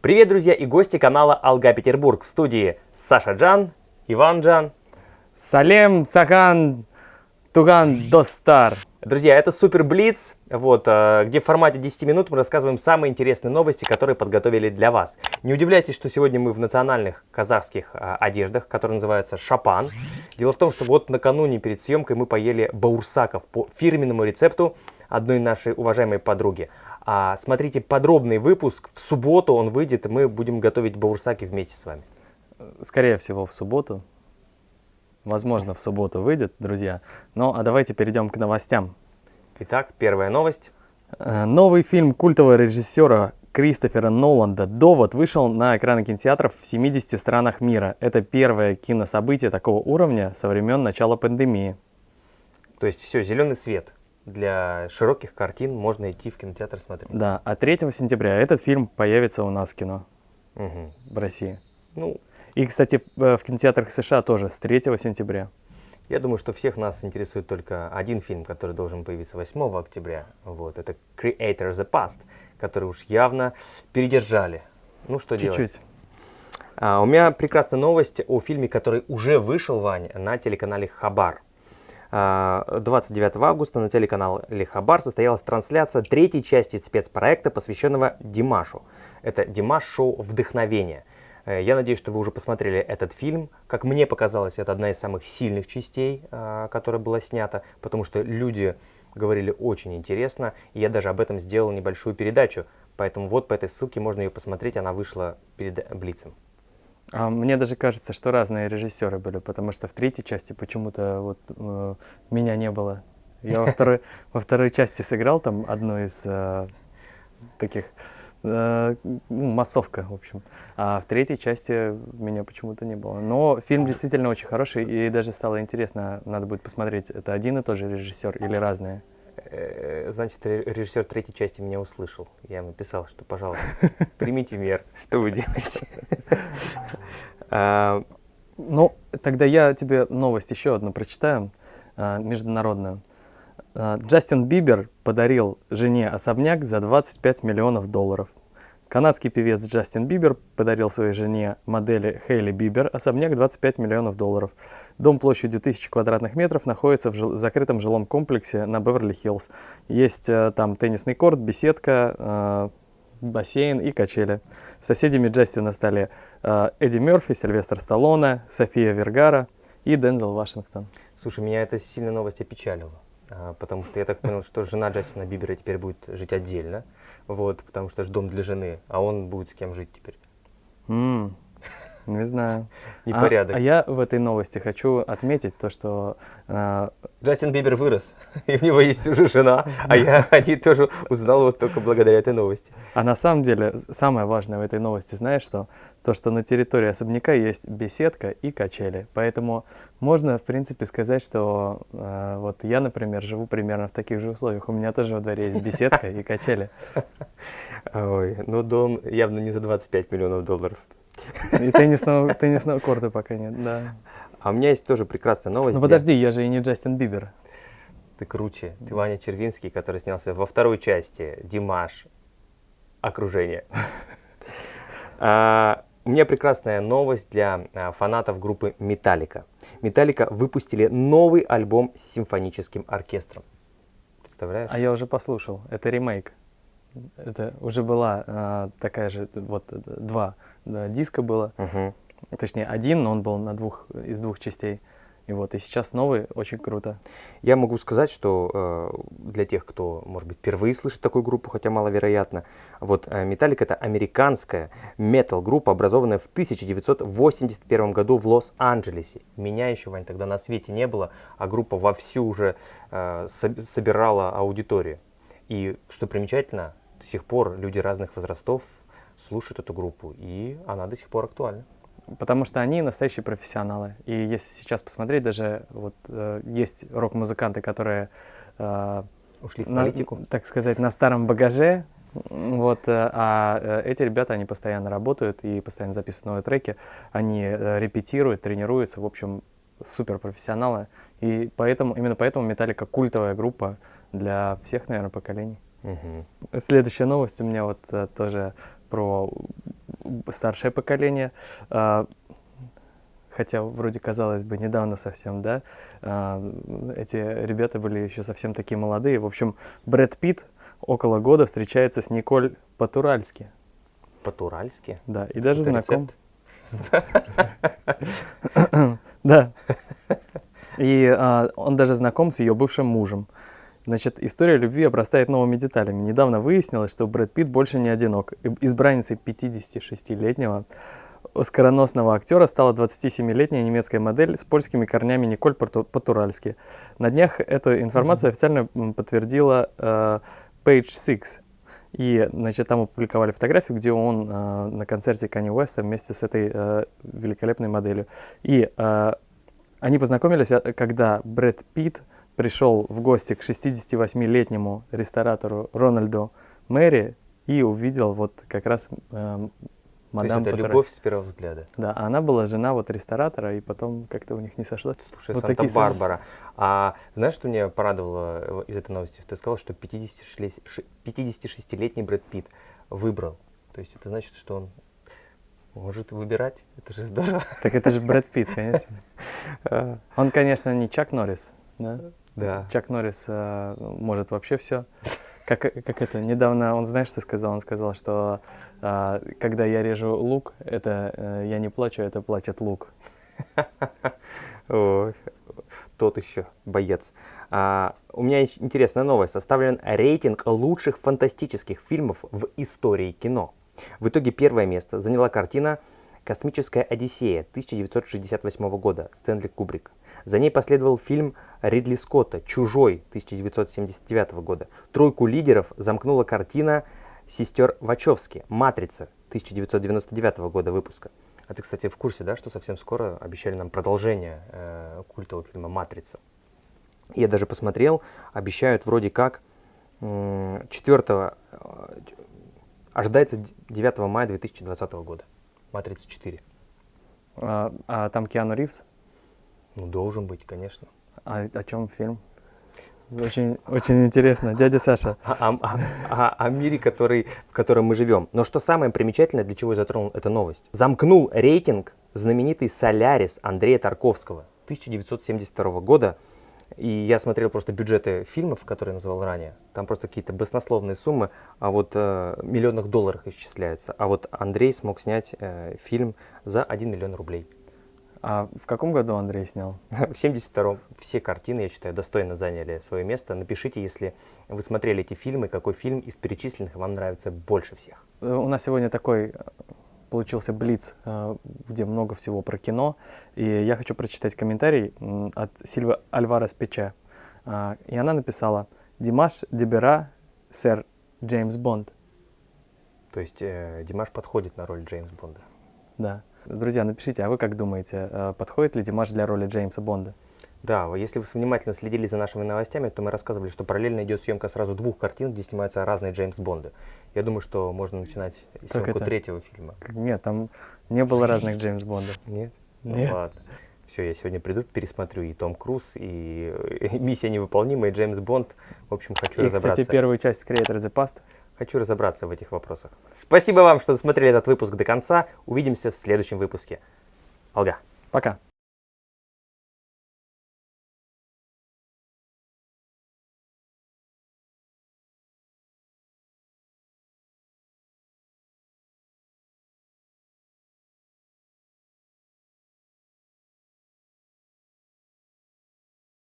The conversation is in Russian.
Привет, друзья и гости канала Алга Петербург. В студии Саша Джан, Иван Джан. Салем, Саган, Туган, Достар. Друзья, это Супер Блиц, где в формате 10 минут мы рассказываем самые интересные новости, которые подготовили для вас. Не удивляйтесь, что сегодня мы в национальных казахских одеждах, которые называются шапан. Дело в том, что вот накануне перед съемкой мы поели баурсаков по фирменному рецепту одной нашей уважаемой подруги. Смотрите подробный выпуск, в субботу он выйдет, и мы будем готовить баурсаки вместе с вами. Скорее всего, в субботу. Возможно, в субботу выйдет, друзья. Ну, а давайте перейдем к новостям. Итак, первая новость. Новый фильм культового режиссера Кристофера Ноланда «Довод» вышел на экраны кинотеатров в 70 странах мира. Это первое кинособытие такого уровня со времен начала пандемии. То есть все, зеленый свет. Для широких картин можно идти в кинотеатр смотреть. Да, а 3 сентября этот фильм появится у нас в кино в России. Ну, и, кстати, в кинотеатрах США тоже с 3 сентября. Я думаю, что всех нас интересует только один фильм, который должен появиться 8 октября. Это Creator the Past, который уж явно передержали. Ну, что делать? Чуть-чуть. У меня прекрасная новость о фильме, который уже вышел, Вань, на телеканале Хабар. 29 августа на телеканале Хабар состоялась трансляция 3-й части спецпроекта, посвященного Димашу. Это Димаш-шоу «Вдохновение». Я надеюсь, что вы уже посмотрели этот фильм. Как мне показалось, это одна из самых сильных частей, которая была снята, потому что люди говорили очень интересно, и я даже об этом сделал небольшую передачу. Поэтому вот по этой ссылке можно ее посмотреть, она вышла перед Блицем. Мне даже кажется, что разные режиссеры были, потому что в 3-й части почему-то меня не было. Я во второй части сыграл там одну из таких, массовка, в общем. А в 3-й части меня почему-то не было. Но фильм действительно очень хороший, и даже стало интересно, надо будет посмотреть, это один и тот же режиссер или разные? Значит, режиссер 3-й части меня услышал. Я ему писал, что, пожалуйста, примите мер, что вы делаете. Ну, тогда я тебе новость еще одну прочитаю, международную. Джастин Бибер подарил жене особняк за $25 миллионов. Канадский певец Джастин Бибер подарил своей жене, модели Хейли Бибер, особняк $25 миллионов. Дом площадью 1000 квадратных метров находится в закрытом жилом комплексе на Беверли-Хиллз. Есть там теннисный корт, беседка, бассейн и качели. С соседями Джастина стали Эдди Мерфи, Сильвестр Сталлоне, София Вергара и Дензел Вашингтон. Слушай, меня эта сильная новость опечалила. Потому что я так понял, что жена Джастина Бибера теперь будет жить отдельно. Потому что это дом для жены, а он будет с кем жить теперь. Не знаю. Непорядок. А я в этой новости хочу отметить то, что... Джастин Бибер вырос, и у него есть уже жена, я о ней тоже узнал только благодаря этой новости. А на самом деле, самое важное в этой новости, знаешь что? То, что на территории особняка есть беседка и качели. Поэтому можно, в принципе, сказать, что я, например, живу примерно в таких же условиях. У меня тоже во дворе есть беседка и качели. Ой, но дом явно не за $25 миллионов. И теннисного корта пока нет, да. А у меня есть тоже прекрасная новость. Ну подожди, я же и не Джастин Бибер. Ты круче. Ты Ваня Червинский, который снялся во второй части «Димаш. Окружение». У меня прекрасная новость для фанатов группы Metallica. Metallica выпустили новый альбом с симфоническим оркестром. Представляешь? А я уже послушал. Это ремейк. Это уже была такая же, 2 диска было. Точнее, один, но он был из двух частей. И сейчас новый, очень круто. Я могу сказать, что для тех, кто, может быть, впервые слышит такую группу, хотя маловероятно, Metallica — это американская метал-группа, образованная в 1981 году в Лос-Анджелесе. Меня еще, Вань, тогда на свете не было, а группа вовсю уже собирала аудиторию. И, что примечательно, до сих пор люди разных возрастов слушают эту группу, и она до сих пор актуальна. Потому что они настоящие профессионалы. И если сейчас посмотреть, даже есть рок-музыканты, которые ушли в политику, так сказать, на старом багаже. Эти ребята, они постоянно работают и постоянно записывают новые треки. Они репетируют, тренируются. В общем, суперпрофессионалы. И именно поэтому Metallica культовая группа для всех, наверное, поколений. Следующая новость у меня тоже про старшее поколение. Хотя, вроде, казалось бы, недавно совсем, да, эти ребята были еще совсем такие молодые. В общем, Брэд Питт около года встречается с Николь По-Туральски. По-туральски? Да, и даже Это знаком. Да. И он даже знаком с ее бывшим мужем. Значит, история любви обрастает новыми деталями. Недавно выяснилось, что Брэд Питт больше не одинок. Избранницей 56-летнего оскароносного актера стала 27-летняя немецкая модель с польскими корнями Николь По-Туральски. На днях эту информацию официально подтвердила Page Six. И, значит, там опубликовали фотографию, где он на концерте Канье Уэста вместе с этой великолепной моделью. И они познакомились, когда Брэд Питт пришел в гости к 68-летнему ресторатору Рональду Мэри и увидел вот как раз мадам. То есть это любовь с первого взгляда. Да, а она была жена вот ресторатора, и потом как-то у них не сошлось. Слушай, вот Санта-Барбара. А знаешь, что меня порадовало из этой новости? Ты сказал, что 56-летний Брэд Питт выбрал. То есть это значит, что он может выбирать. Это же здорово. Так это же Брэд Питт, конечно. Он, конечно, не Чак Норрис. Да? Да. Чак Норрис может вообще все. Как это, недавно он, знаешь, что сказал? Он сказал, что когда я режу лук, это я не плачу, это плачет лук. Ой, тот еще боец. У меня есть интересная новость. Составлен рейтинг лучших фантастических фильмов в истории кино. В итоге первое место заняла картина «Космическая Одиссея» 1968 года Стэнли Кубрик. За ней последовал фильм Ридли Скотта «Чужой» 1979 года. Тройку лидеров замкнула картина сестер Вачовски «Матрица» 1999 года выпуска. А ты, кстати, в курсе, да, что совсем скоро обещали нам продолжение культового фильма «Матрица»? Я даже посмотрел, обещают вроде как 4 ожидается 9 мая 2020 года. «Матрица 4». А там Киану Ривз? Ну, должен быть, конечно. А о чем фильм? Очень, очень интересно. Дядя Саша. О мире, в котором мы живем. Но что самое примечательное, для чего я затронул эту новость? Замкнул рейтинг знаменитый «Солярис» Андрея Тарковского 1972 года. И я смотрел просто бюджеты фильмов, которые я называл ранее. Там просто какие-то баснословные суммы, а вот в миллионах долларов исчисляются. А вот Андрей смог снять фильм за 1 миллион рублей. А в каком году Андрей снял? В 72-м. Все картины, я считаю, достойно заняли свое место. Напишите, если вы смотрели эти фильмы, какой фильм из перечисленных вам нравится больше всех. У нас сегодня такой получился блиц, где много всего про кино. И я хочу прочитать комментарий от Сильвы Альварес Пече. И она написала: «Димаш Дебера, сэр Джеймс Бонд». То есть Димаш подходит на роль Джеймса Бонда. Да. Друзья, напишите, а вы как думаете, подходит ли Димаш для роли Джеймса Бонда? Да, если вы внимательно следили за нашими новостями, то мы рассказывали, что параллельно идет съемка сразу 2 картин, где снимаются разные Джеймс Бонды. Я думаю, что можно начинать съемку 3-го фильма. Нет, там не было разных Джеймс Бондов. Нет? Нет. Ну ладно. Все, я сегодня приду, пересмотрю и Том Круз, и «Миссия невыполнима», и Джеймс Бонд. В общем, хочу разобраться. Кстати, первую часть Creator the Past. Хочу разобраться в этих вопросах. Спасибо вам, что досмотрели этот выпуск до конца. Увидимся в следующем выпуске. Алга. Пока.